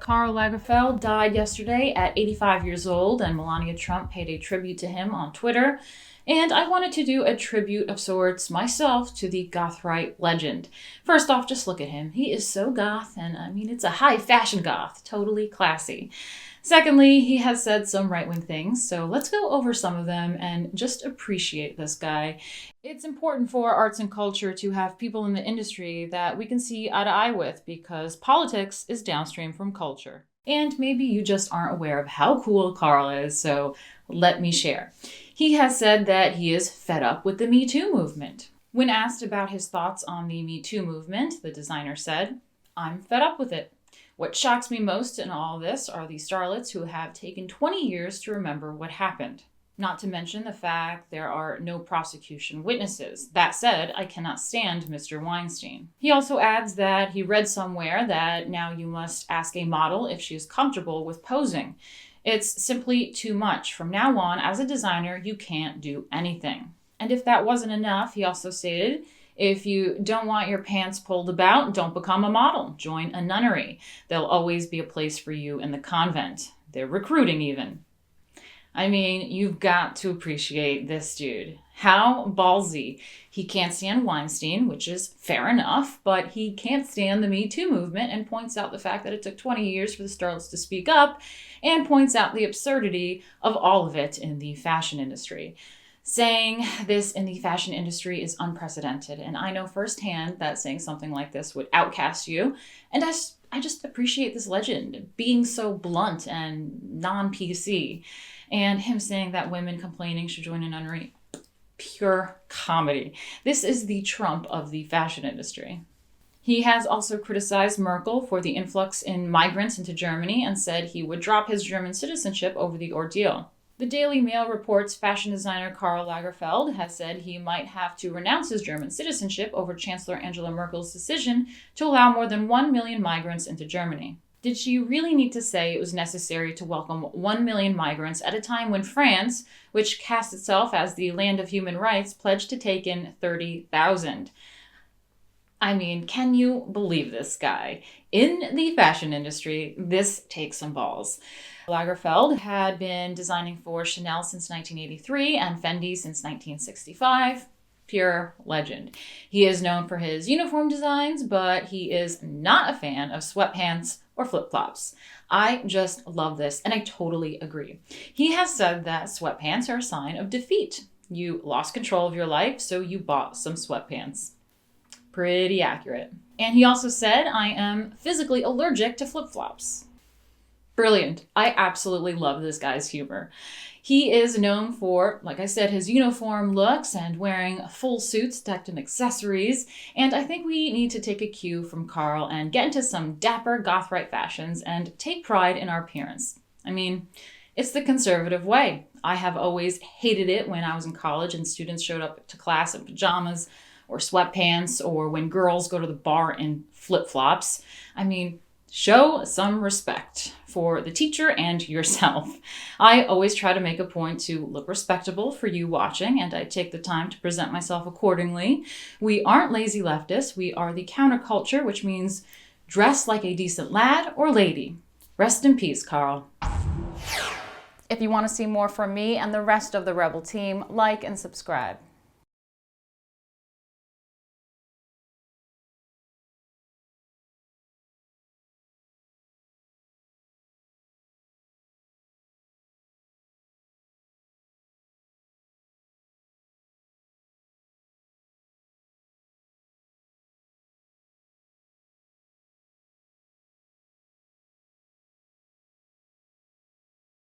Karl Lagerfeld died yesterday at 85 years old, and Melania Trump paid a tribute to him on Twitter. And I wanted to do a tribute of sorts myself to the goth right legend. First off, just look at him. He is so goth, and I mean, it's a high fashion goth, totally classy. Secondly, he has said some right-wing things, so let's go over some of them and just appreciate this guy. It's important for arts and culture to have people in the industry that we can see eye to eye with, because politics is downstream from culture. And maybe you just aren't aware of how cool Karl is, so let me share. He has said that he is fed up with the Me Too movement. When asked about his thoughts on the Me Too movement, the designer said, "I'm fed up with it. What shocks me most in all this are the starlets who have taken 20 years to remember what happened. Not to mention the fact there are no prosecution witnesses. That said, I cannot stand Mr. Weinstein." He also adds that he read somewhere that now you must ask a model if she is comfortable with posing. It's simply too much. From now on, as a designer, you can't do anything. And if that wasn't enough, he also stated, if you don't want your pants pulled about, don't become a model. Join a nunnery. There'll always be a place for you in the convent. They're recruiting even. I mean, you've got to appreciate this dude. How ballsy. He can't stand Weinstein, which is fair enough, but he can't stand the Me Too movement and points out the fact that it took 20 years for the starlets to speak up and points out the absurdity of all of it in the fashion industry. Saying this in the fashion industry is unprecedented, and I know firsthand that saying something like this would outcast you, and I just appreciate this legend being so blunt and non-PC, and him saying that women complaining should join a nunnery. Pure comedy. This is the Trump of the fashion industry. He has also criticized Merkel for the influx in migrants into Germany and said he would drop his German citizenship over the ordeal. The Daily Mail reports fashion designer Karl Lagerfeld has said he might have to renounce his German citizenship over Chancellor Angela Merkel's decision to allow more than 1 million migrants into Germany. Did she really need to say it was necessary to welcome 1 million migrants at a time when France, which casts itself as the land of human rights, pledged to take in 30,000? I mean, can you believe this guy? In the fashion industry, this takes some balls. Lagerfeld had been designing for Chanel since 1983 and Fendi since 1965. Pure legend. He is known for his uniform designs, but he is not a fan of sweatpants or flip-flops. I just love this, and I totally agree. He has said that sweatpants are a sign of defeat. You lost control of your life, so you bought some sweatpants. Pretty accurate. And he also said, I am physically allergic to flip-flops. Brilliant. I absolutely love this guy's humor. He is known for, like I said, his uniform looks and wearing full suits decked in accessories. And I think we need to take a cue from Karl and get into some dapper goth right fashions and take pride in our appearance. I mean, it's the conservative way. I have always hated it when I was in college and students showed up to class in pajamas or sweatpants, or when girls go to the bar in flip-flops. I mean, show some respect for the teacher and yourself. I always try to make a point to look respectable for you watching, and I take the time to present myself accordingly. We aren't lazy leftists. We are the counterculture, which means dress like a decent lad or lady. Rest in peace, Karl. If you want to see more from me and the rest of the Rebel team, like and subscribe.